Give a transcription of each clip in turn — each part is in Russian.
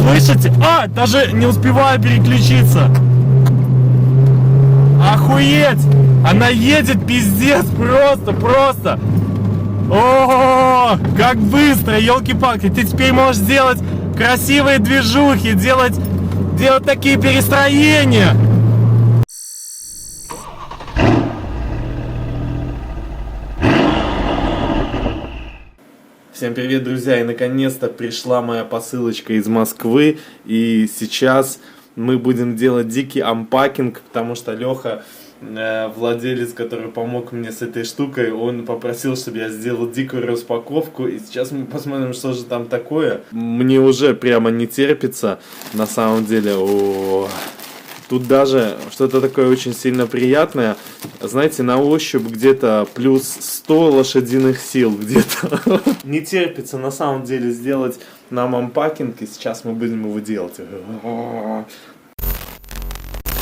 Слышите? А, даже не успеваю переключиться. Охуеть! Она едет пиздец, просто. О, как быстро, елки-палки. Ты теперь можешь делать красивые движухи, делать такие перестроения. Всем привет, друзья, и наконец-то пришла моя посылочка из Москвы, и сейчас мы будем делать дикий анпакинг, потому что Леха, владелец, который помог мне с этой штукой, он попросил, чтобы я сделал дикую распаковку, и сейчас мы посмотрим, что же там такое. Мне уже прямо не терпится, на самом деле. Тут даже что-то такое очень сильно приятное. Знаете, на ощупь где-то плюс 100 лошадиных сил где-то. Не терпится на самом деле сделать нам анпакинг, и сейчас мы будем его делать.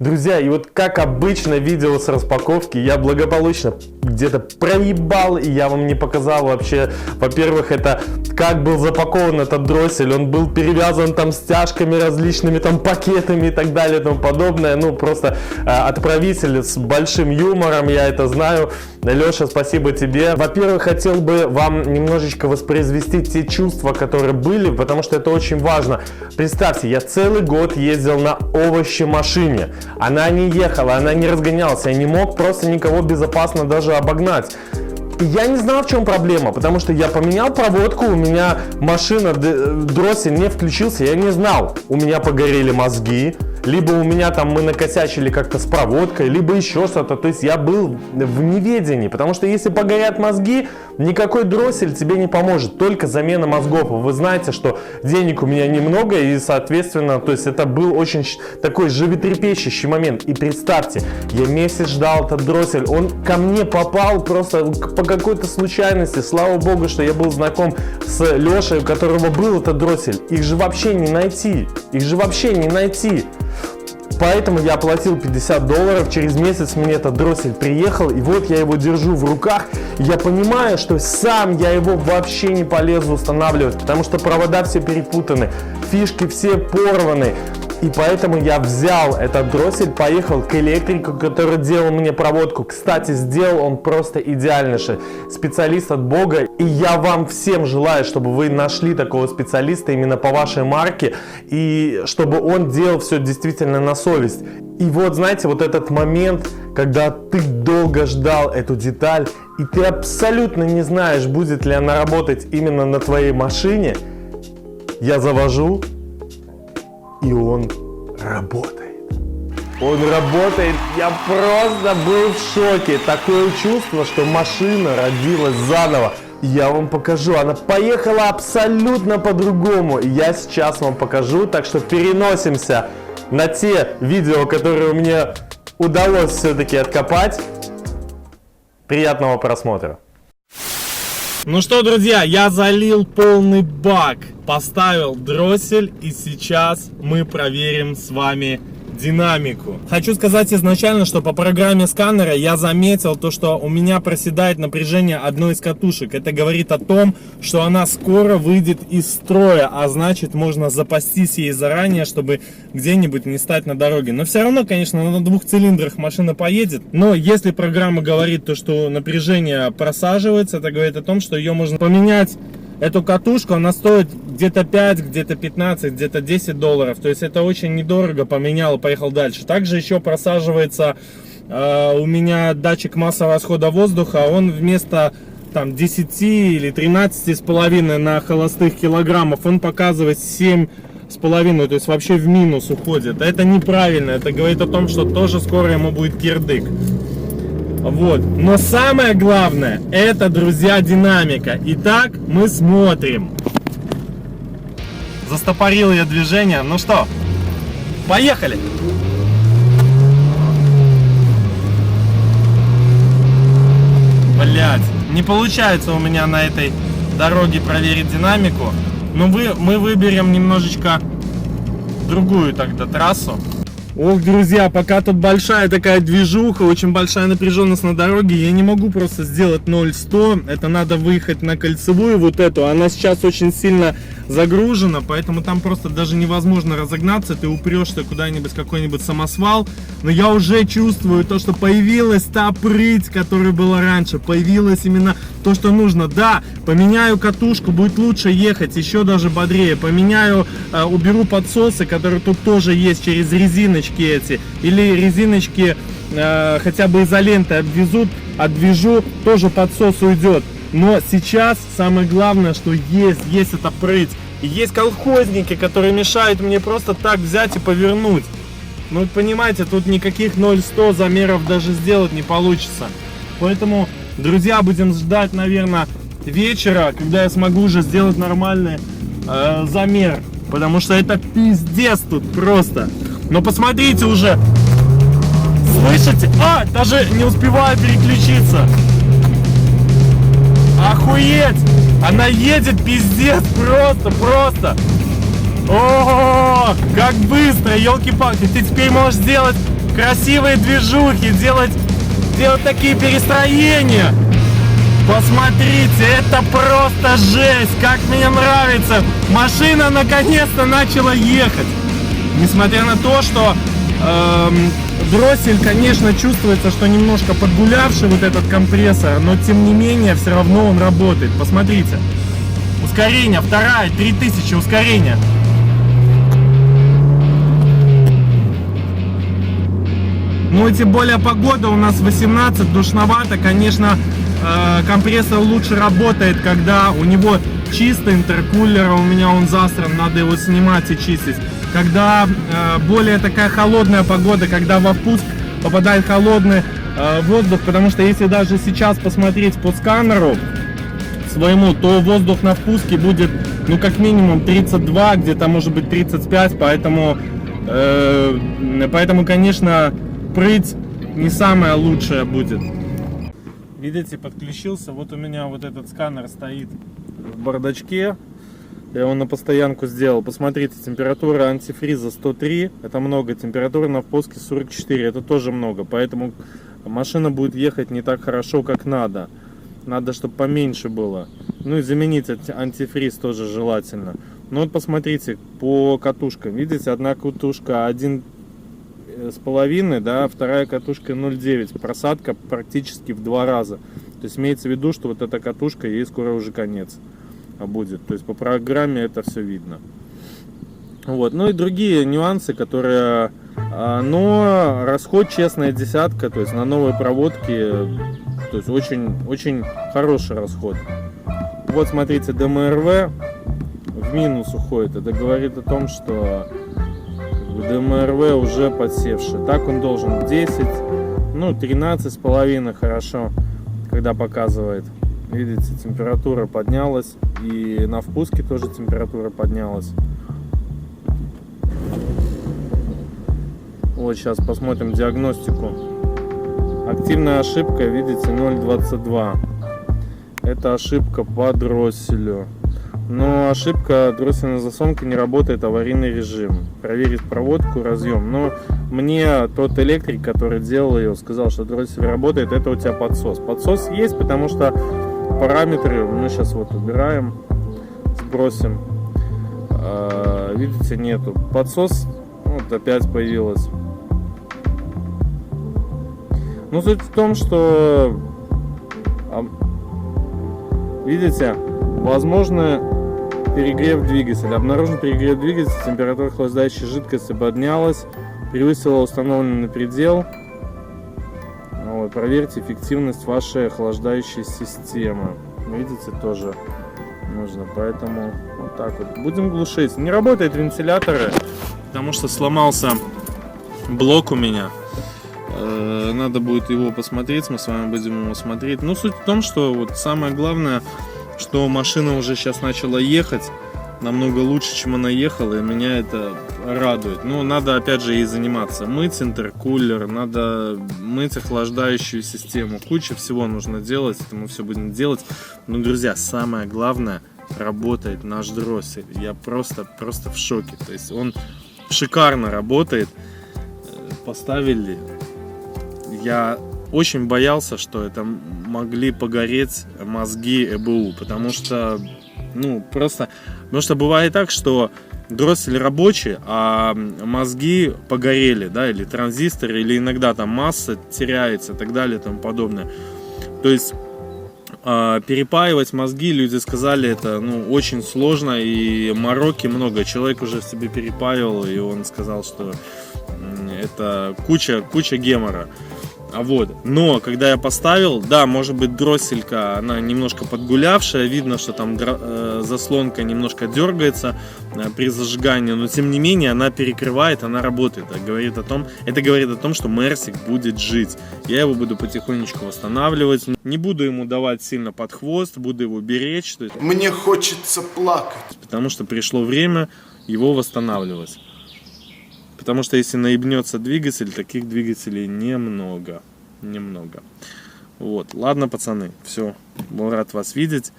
Друзья, и вот как обычно видео с распаковки я благополучно где-то проебал, и я вам не показал вообще. Во-первых, это как был запакован этот дроссель. Он был перевязан там стяжками различными, там пакетами и так далее и тому подобное. Ну, просто отправитель с большим юмором, я это знаю. Леша, спасибо тебе. Во-первых, хотел бы вам немножечко воспроизвести те чувства, которые были, потому что это очень важно. Представьте, я целый год ездил на овощемашине. Она не ехала, она не разгонялась, я не мог просто никого безопасно даже обогнать. И я не знал, в чем проблема, потому что я поменял проводку, у меня машина, дроссель не включился, я не знал. У меня погорели мозги, либо у меня там мы накосячили как-то с проводкой, либо еще что-то. То есть я был в неведении, потому что если погорят мозги, никакой дроссель тебе не поможет, только замена мозгов. Вы знаете, что денег у меня немного, и соответственно, то есть это был очень такой животрепещущий момент. И представьте, я месяц ждал этот дроссель, он ко мне попал просто по какой-то случайности. Слава богу, что я был знаком с Лешей, у которого был этот дроссель. Их же вообще не найти, Поэтому я оплатил $50, через месяц мне этот дроссель приехал, и вот я его держу в руках. Я понимаю, что сам я его вообще не полезу устанавливать, потому что провода все перепутаны, фишки все порваны. И поэтому я взял этот дроссель, поехал к электрику, который делал мне проводку. Кстати, сделал он просто идеальнейший. Специалист от Бога. И я вам всем желаю, чтобы вы нашли такого специалиста именно по вашей марке. И чтобы он делал все действительно на совесть. И вот, знаете, вот этот момент, когда ты долго ждал эту деталь, и ты абсолютно не знаешь, будет ли она работать именно на твоей машине. Я завожу. И он работает. Я просто был в шоке. Такое чувство, что машина родилась заново. Я вам покажу. Она поехала абсолютно по-другому. Я сейчас вам покажу. Так что переносимся на те видео, которые мне удалось все-таки откопать. Приятного просмотра. Ну что, друзья, я залил полный бак, поставил дроссель, и сейчас мы проверим с вами динамику. Хочу сказать изначально, что по программе сканера я заметил то, что у меня проседает напряжение одной из катушек. Это говорит о том, что она скоро выйдет из строя, а значит можно запастись ей заранее, чтобы где-нибудь не стать на дороге. Но все равно, конечно, на 2 цилиндрах машина поедет. Но если программа говорит то, что напряжение просаживается, это говорит о том, что ее можно поменять. Эту катушку, она стоит где-то 5, где-то 15, где-то $10. То есть это очень недорого, поменял и поехал дальше. Также еще просаживается у меня датчик массового расхода воздуха. Он вместо там 10 или 13,5 на холостых килограммов, он показывает 7,5, то есть вообще в минус уходит. Это неправильно, это говорит о том, что тоже скоро ему будет кирдык. Вот. Но самое главное, это, друзья, динамика. Итак, мы смотрим. Застопорил я движение. Ну что, поехали! Блять, не получается у меня на этой дороге проверить динамику. Но мы выберем немножечко другую тогда трассу. Ох, друзья, пока тут большая такая движуха, очень большая напряженность на дороге, я не могу просто сделать 0-100, это надо выехать на кольцевую вот эту, она сейчас очень сильно загружена, поэтому там просто даже невозможно разогнаться, ты упрешься куда-нибудь, какой-нибудь самосвал, но я уже чувствую то, что появилась та прыть, которая была раньше, появилась именно то, что нужно. Да, поменяю катушку, будет лучше ехать, еще даже бодрее, поменяю, уберу подсосы, которые тут тоже есть, через резиночки эти, или резиночки хотя бы изолентой обвяжу, тоже подсос уйдет. Но сейчас самое главное, что есть эта прыть. И есть колхозники, которые мешают мне просто так взять и повернуть. Ну, понимаете, тут никаких 0-100 замеров даже сделать не получится. Поэтому, друзья, будем ждать, наверное, вечера, когда я смогу уже сделать нормальный замер. Потому что это пиздец тут просто. Но посмотрите уже. Слышите? Даже не успеваю переключиться. Охуеть! Она едет, пиздец, просто. О, как быстро, елки-палки. Ты теперь можешь делать красивые движухи, делать такие перестроения. Посмотрите, это просто жесть, как мне нравится. Машина наконец-то начала ехать. Несмотря на то, что дроссель, конечно, чувствуется, что немножко подгулявший вот этот компрессор, но тем не менее, все равно он работает. Посмотрите. Ускорение, вторая, 3000 ускорения. Ну и тем более погода у нас 18, душновато, конечно, компрессор лучше работает, когда у него чистый интеркулер, у меня он засран, надо его снимать и чистить. Когда более такая холодная погода, когда во впуск попадает холодный воздух, потому что если даже сейчас посмотреть по сканеру своему, то воздух на впуске будет, ну, как минимум 32, где-то может быть 35, поэтому, конечно, прыть не самая лучшая будет. Видите, подключился, вот у меня вот этот сканер стоит в бардачке. Я его на постоянку сделал. Посмотрите, температура антифриза 103. Это много. Температура на впуске 44. Это тоже много. Поэтому машина будет ехать не так хорошо, как надо. Надо, чтобы поменьше было. Ну и заменить антифриз тоже желательно. Ну вот посмотрите по катушкам. Видите, одна катушка 1,5, да, вторая катушка 0,9. Просадка практически в 2 раза. То есть имеется в виду, что вот эта катушка, ей скоро уже конец будет. То есть по программе это все видно. Вот. Ну и другие нюансы, которые... Но расход честная десятка, то есть на новой проводке, то есть очень хороший расход. Вот смотрите, ДМРВ в минус уходит. Это говорит о том, что ДМРВ уже подсевший. Так он должен 10, ну 13,5 хорошо, когда показывает. Видите, температура поднялась, и на впуске тоже температура поднялась. Вот сейчас посмотрим диагностику. Активная ошибка, видите, 0,22. Это ошибка по дросселю. Но ошибка дроссельной заслонки, не работает аварийный режим. Проверить проводку, разъем. Но мне тот электрик, который делал ее, сказал, что дроссель работает, это у тебя подсос. Подсос есть, потому что параметры мы сейчас вот убираем, сбросим. Видите, нету. Подсос вот опять появилась. Ну, суть в том, что видите, возможно перегрев двигателя. Обнаружен перегрев двигателя, температура охлаждающей жидкости поднялась, превысила установленный предел. Вот, проверьте эффективность вашей охлаждающей системы. Видите, тоже нужно, поэтому вот так вот. Будем глушить. Не работают вентиляторы, потому что сломался блок у меня. Надо будет его посмотреть, мы с вами будем его смотреть. Но суть в том, что вот самое главное, что машина уже сейчас начала ехать намного лучше, чем она ехала, и меня это радует. Но надо опять же ей заниматься. Мыть интеркулер, надо мыть охлаждающую систему. Куча всего нужно делать, это мы все будем делать. Но, друзья, самое главное, работает наш дроссель. Я просто в шоке. То есть он шикарно работает. поставили, я очень боялся, что это могли погореть мозги ЭБУ, потому что, потому что бывает так, что дроссель рабочий, а мозги погорели, да, или транзисторы, или иногда там масса теряется и так далее и тому подобное. То есть перепаивать мозги, люди сказали, это очень сложно и мороки много. Человек уже в себе перепаивал, и он сказал, что это куча гемора. Но когда я поставил, да, может быть, дросселька, она немножко подгулявшая, видно, что там заслонка немножко дергается при зажигании, но тем не менее она перекрывает, она работает. Это говорит о том, что Мерсик будет жить. Я его буду потихонечку восстанавливать, не буду ему давать сильно под хвост, буду его беречь. Мне хочется плакать. Потому что пришло время его восстанавливать. Потому что если наебнется двигатель, таких двигателей немного. Ладно, пацаны, все, был рад вас видеть.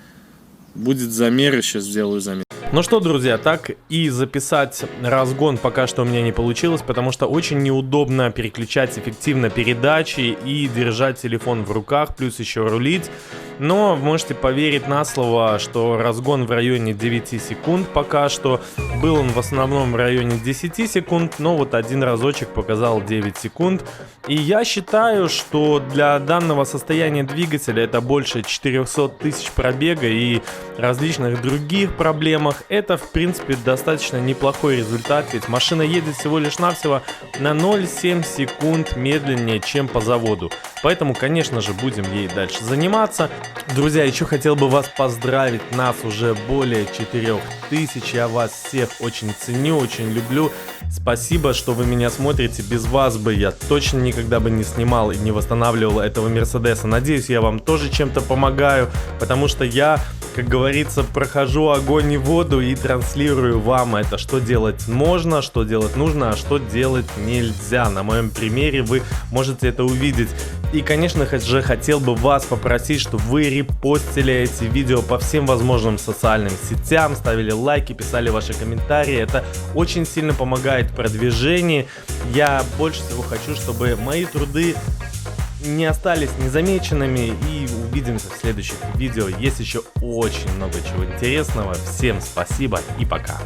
Будет замер, еще сделаю замер. Ну что, друзья, так и записать разгон пока что у меня не получилось, потому что очень неудобно переключать эффективно передачи и держать телефон в руках, плюс еще рулить. Но можете поверить на слово, что разгон в районе 9 секунд пока что. Был он в основном в районе 10 секунд, но вот один разочек показал 9 секунд. И я считаю, что для данного состояния двигателя, это больше 400 тысяч пробега и различных других проблемах, это в принципе достаточно неплохой результат, ведь машина едет всего лишь навсего на 0,7 секунд медленнее, чем по заводу. Поэтому, конечно же, будем ей дальше заниматься. Друзья, еще хотел бы вас поздравить, нас уже более 4000, я вас всех очень ценю, очень люблю. Спасибо, что вы меня смотрите, без вас бы я точно никогда бы не снимал и не восстанавливал этого Мерседеса. Надеюсь, я вам тоже чем-то помогаю, потому что я, как говорится, прохожу огонь и воду и транслирую вам это, что делать можно, что делать нужно, а что делать нельзя. На моем примере вы можете это увидеть. И, конечно же, хотел бы вас попросить, чтобы вы репостили эти видео по всем возможным социальным сетям, ставили лайки, писали ваши комментарии. Это очень сильно помогает в продвижении. Я больше всего хочу, чтобы мои труды не остались незамеченными, и увидимся в следующих видео. Есть еще очень много чего интересного. Всем спасибо и пока.